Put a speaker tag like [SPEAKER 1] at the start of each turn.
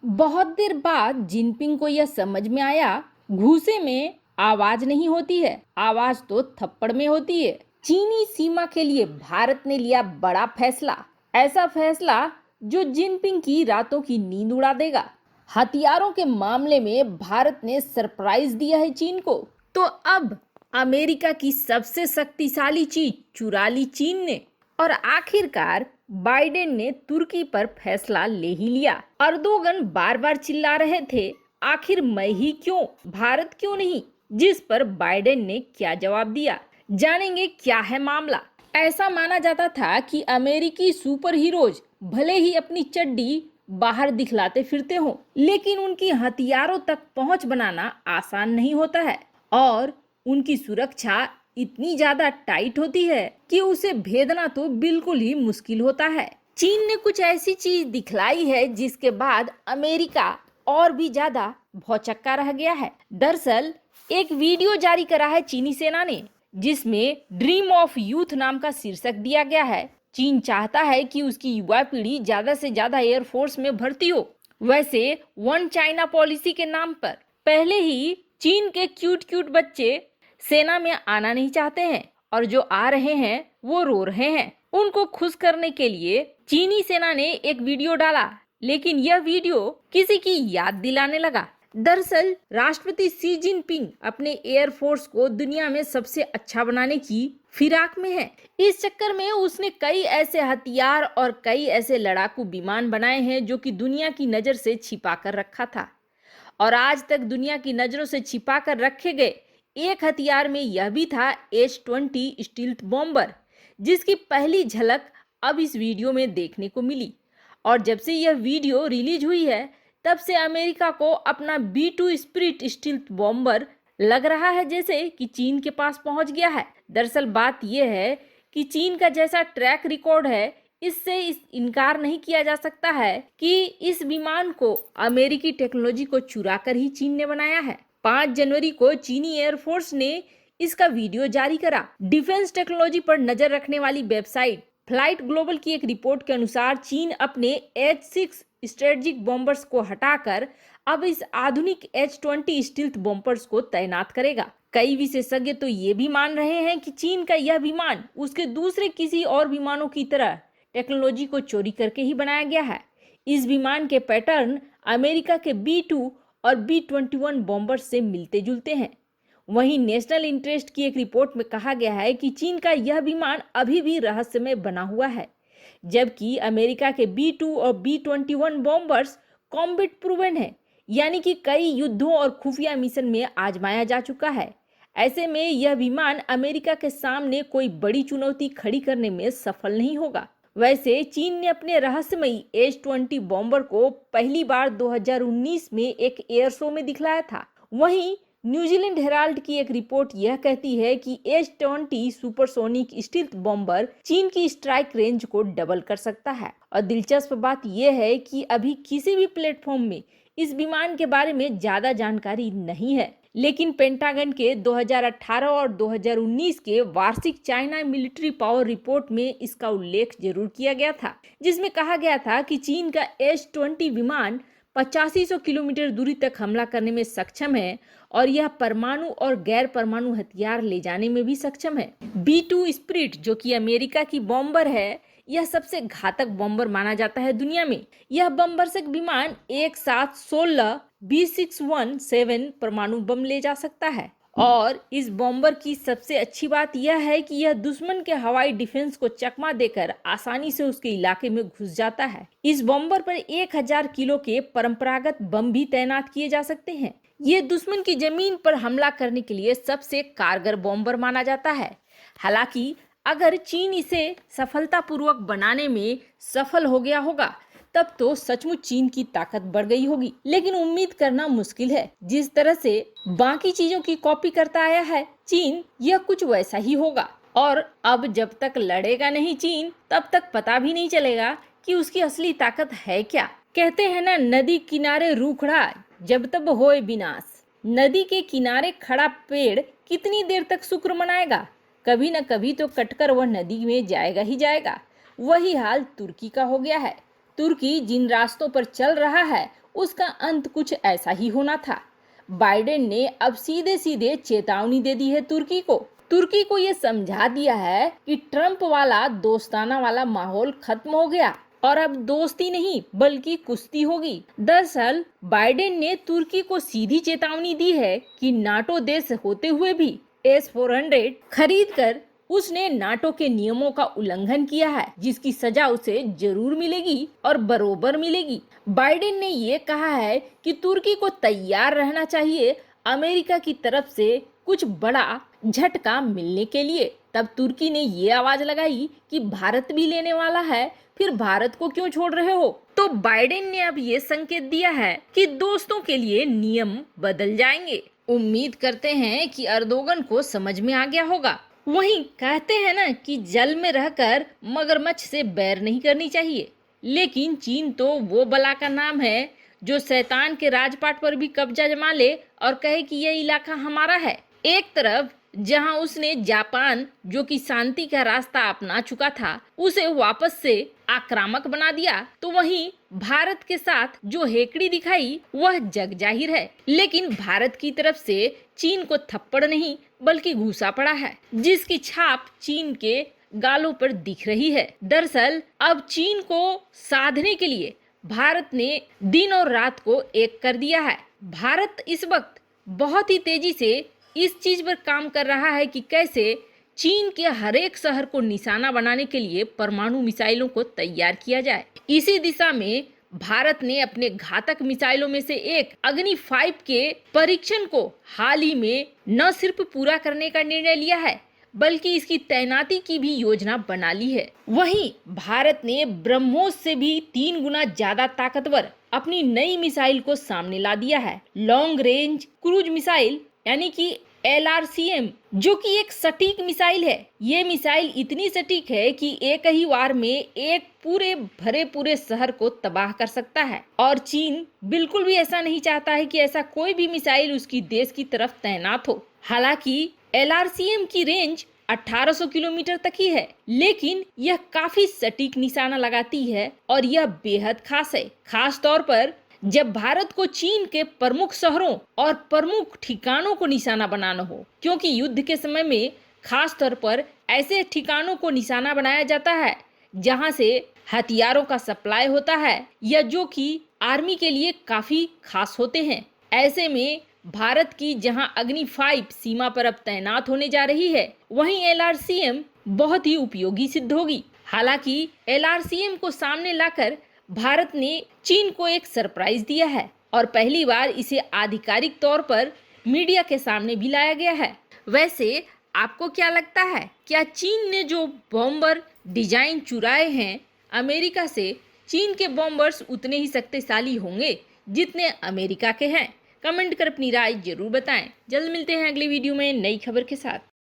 [SPEAKER 1] बहुत देर बाद जिनपिंग को यह समझ में आया, घूसे में आवाज नहीं होती है, आवाज तो थप्पड़ में होती है। चीनी सीमा के लिए भारत ने लिया बड़ा फैसला, ऐसा फैसला जो जिनपिंग की रातों की नींद उड़ा देगा। हथियारों के मामले में भारत ने सरप्राइज दिया है चीन को, तो अब अमेरिका की सबसे शक्तिशाली चीज चुरा ली चीन ने, और आखिरकार बाइडेन ने तुर्की पर फैसला ले ही लिया। अर्दोगन बार बार चिल्ला रहे थे, आखिर मैं ही क्यों, भारत क्यों नहीं, जिस पर बाइडेन ने क्या जवाब दिया, जानेंगे क्या है मामला। ऐसा माना जाता था कि अमेरिकी सुपर हीरोज भले ही अपनी चड्डी बाहर दिखलाते फिरते हों, लेकिन उनकी हथियारों तक पहुंच बनाना आसान नहीं होता है, और उनकी सुरक्षा इतनी ज्यादा टाइट होती है कि उसे भेदना तो बिल्कुल ही मुश्किल होता है। चीन ने कुछ ऐसी चीज दिखलाई है जिसके बाद अमेरिका और भी ज्यादा भौचक्का रह गया है। दरअसल एक वीडियो जारी करा है चीनी सेना ने, जिसमें ड्रीम ऑफ यूथ नाम का शीर्षक दिया गया है। चीन चाहता है कि उसकी युवा पीढ़ी ज्यादा से ज्यादा एयरफोर्स में भर्ती हो। वैसे वन चाइना पॉलिसी के नाम पर पहले ही चीन के क्यूट क्यूट बच्चे सेना में आना नहीं चाहते हैं, और जो आ रहे हैं वो रो रहे हैं। उनको खुश करने के लिए चीनी सेना ने एक वीडियो डाला, लेकिन यह वीडियो किसी की याद दिलाने लगा। दरअसल राष्ट्रपति शी जिनपिंग अपने एयरफोर्स को दुनिया में सबसे अच्छा बनाने की फिराक में है। इस चक्कर में उसने कई ऐसे हथियार और कई ऐसे लड़ाकू विमान बनाए हैं जो कि दुनिया की नजर से छिपा कर रखा था, और आज तक दुनिया की नजरों से छिपा कर रखे गए एक हथियार में यह भी था H-20 स्टील्थ बॉम्बर, जिसकी पहली झलक अब इस वीडियो में देखने को मिली। और जब से यह वीडियो रिलीज हुई है, तब से अमेरिका को अपना B-2 स्पिरिट स्टील्थ बॉम्बर लग रहा है जैसे कि चीन के पास पहुंच गया है। दरअसल बात यह है कि चीन का जैसा ट्रैक रिकॉर्ड है, इससे इनकार नहीं किया जा सकता है कि इस विमान को अमेरिकी टेक्नोलॉजी को चुरा कर ही चीन ने बनाया है। 5 जनवरी को चीनी एयरफोर्स ने इसका वीडियो जारी करा। डिफेंस टेक्नोलॉजी पर नजर रखने वाली वेबसाइट फ्लाइट ग्लोबल की एक रिपोर्ट के अनुसार चीन अपने H-6 स्ट्रेटेजिक बॉम्बर्स को हटाकर अब इस आधुनिक H-20 स्टील्थ बॉम्बर्स को तैनात करेगा। कई विशेषज्ञ तो ये भी मान रहे हैं कि चीन का यह विमान उसके दूसरे किसी और विमानों की तरह टेक्नोलॉजी को चोरी करके ही बनाया गया है। इस विमान के पैटर्न अमेरिका के B-2 और B-21 बॉम्बर से मिलते जुलते हैं। वहीं नेशनल इंटरेस्ट की एक रिपोर्ट में कहा गया है कि चीन का यह विमान अभी भी रहस्यमय बना हुआ है, जबकि अमेरिका के B-2 और B-21 बॉम्बर्स कॉम्बैट प्रूवन है, यानी कि कई युद्धों और खुफिया मिशन में आजमाया जा चुका है। ऐसे में यह विमान अमेरिका के सामने कोई बड़ी चुनौती खड़ी करने में सफल नहीं होगा। वैसे चीन ने अपने रहस्यमयी H-20 बॉम्बर को पहली बार 2019 में एक एयर शो में दिखलाया था। वहीं न्यूजीलैंड हेराल्ड की एक रिपोर्ट यह कहती है कि H-20 सुपरसोनिक स्टील्थ बॉम्बर चीन की स्ट्राइक रेंज को डबल कर सकता है। और दिलचस्प बात यह है कि अभी किसी भी प्लेटफॉर्म में इस विमान के बारे में ज्यादा जानकारी नहीं है, लेकिन पेंटागन के 2018 और 2019 के वार्षिक चाइना मिलिट्री पावर रिपोर्ट में इसका उल्लेख जरूर किया गया था, जिसमें कहा गया था कि चीन का H-20 विमान 8500 किलोमीटर दूरी तक हमला करने में सक्षम है, और यह परमाणु और गैर परमाणु हथियार ले जाने में भी सक्षम है। B-2 स्पिरिट जो कि अमेरिका की बॉम्बर है, यह सबसे घातक बॉम्बर माना जाता है दुनिया में। यह बमबरसक विमान एक साथ 16 B617 परमाणु बम ले जा सकता है, और इस बॉम्बर की सबसे अच्छी बात यह है कि यह दुश्मन के हवाई डिफेंस को चकमा देकर आसानी से उसके इलाके में घुस जाता है। इस बॉम्बर पर 1000 किलो के परंपरागत बम भी तैनात किए जा सकते हैं। ये दुश्मन की जमीन पर हमला करने के लिए सबसे कारगर बॉम्बर माना जाता है। हालांकि अगर चीन इसे सफलतापूर्वक बनाने में सफल हो गया होगा, तब तो सचमुच चीन की ताकत बढ़ गई होगी, लेकिन उम्मीद करना मुश्किल है। जिस तरह से बाकी चीजों की कॉपी करता आया है चीन, यह कुछ वैसा ही होगा। और अब जब तक लड़ेगा नहीं चीन, तब तक पता भी नहीं चलेगा कि उसकी असली ताकत है क्या। कहते हैं ना, नदी किनारे रूखड़ा जब तब होए विनाश। नदी के किनारे खड़ा पेड़ कितनी देर तक शुक्र मनाएगा, कभी न कभी तो कटकर वह नदी में जाएगा ही जाएगा। वही हाल तुर्की का हो गया है। तुर्की जिन रास्तों पर चल रहा है उसका अंत कुछ ऐसा ही होना था। बाइडेन ने अब सीधे सीधे चेतावनी दे दी है तुर्की को। तुर्की को ये समझा दिया है कि ट्रंप वाला दोस्ताना वाला माहौल खत्म हो गया और अब दोस्ती नहीं बल्कि कुश्ती होगी। दरअसल बाइडेन ने तुर्की को सीधी चेतावनी दी है कि नाटो देश होते हुए भी S-400 खरीद कर उसने नाटो के नियमों का उल्लंघन किया है, जिसकी सजा उसे जरूर मिलेगी और बरोबर मिलेगी। बाइडेन ने ये कहा है कि तुर्की को तैयार रहना चाहिए अमेरिका की तरफ से कुछ बड़ा झटका मिलने के लिए। तब तुर्की ने ये आवाज लगाई कि भारत भी लेने वाला है, फिर भारत को क्यों छोड़ रहे हो। तो बाइडेन ने अब ये संकेत दिया है कि दोस्तों के लिए नियम बदल जाएंगे। उम्मीद करते हैं कि अर्दोगन को समझ में आ गया होगा। वहीं कहते हैं ना कि जल में रहकर मगरमच्छ से बैर नहीं करनी चाहिए, लेकिन चीन तो वो बला का नाम है जो शैतान के राजपाट पर भी कब्जा जमा ले और कहे कि यह इलाका हमारा है। एक तरफ जहां उसने जापान, जो कि शांति का रास्ता अपना चुका था, उसे वापस से आक्रामक बना दिया, तो वहीं भारत के साथ जो हेकड़ी दिखाई वह जग जाहिर है। लेकिन भारत की तरफ से चीन को थप्पड़ नहीं बल्कि घूसा पड़ा है, जिसकी छाप चीन के गालों पर दिख रही है। दरअसल अब चीन को साधने के लिए भारत ने दिन और रात को एक कर दिया है। भारत इस वक्त बहुत ही तेजी से इस चीज पर काम कर रहा है कि कैसे चीन के हर एक शहर को निशाना बनाने के लिए परमाणु मिसाइलों को तैयार किया जाए। इसी दिशा में भारत ने अपने घातक मिसाइलों में से एक अग्नि 5 के परीक्षण को हाल ही में न सिर्फ पूरा करने का निर्णय लिया है बल्कि इसकी तैनाती की भी योजना बना ली है। वहीं भारत ने ब्रह्मोस से भी 3 गुना ज्यादा ताकतवर अपनी नई मिसाइल को सामने ला दिया है। लॉन्ग रेंज क्रूज मिसाइल यानी कि LRCM, जो कि एक सटीक मिसाइल है। ये मिसाइल इतनी सटीक है कि एक ही वार में एक पूरे भरे पूरे शहर को तबाह कर सकता है और चीन बिल्कुल भी ऐसा नहीं चाहता है कि ऐसा कोई भी मिसाइल उसकी देश की तरफ तैनात हो। हालांकि LRCM की रेंज 1800 किलोमीटर तक ही है, लेकिन यह काफी सटीक निशाना लगाती है और यह बेहद खास है, खास तौर पर जब भारत को चीन के प्रमुख शहरों और प्रमुख ठिकानों को निशाना बनाना हो, क्योंकि युद्ध के समय में खास तौर पर ऐसे ठिकानों को निशाना बनाया जाता है जहां से हथियारों का सप्लाई होता है या जो कि आर्मी के लिए काफी खास होते हैं। ऐसे में भारत की जहां अग्नि 5 सीमा पर अब तैनात होने जा रही है, वहीं LRCM बहुत ही उपयोगी सिद्ध होगी। हालांकि LRCM को सामने लाकर भारत ने चीन को एक सरप्राइज दिया है और पहली बार इसे आधिकारिक तौर पर मीडिया के सामने भी लाया गया है। वैसे आपको क्या लगता है, क्या चीन ने जो बॉम्बर डिजाइन चुराए हैं अमेरिका से, चीन के बॉम्बर्स उतने ही शक्तिशाली होंगे जितने अमेरिका के हैं? कमेंट कर अपनी राय जरूर बताएं। जल्द मिलते हैं अगली वीडियो में नई खबर के साथ।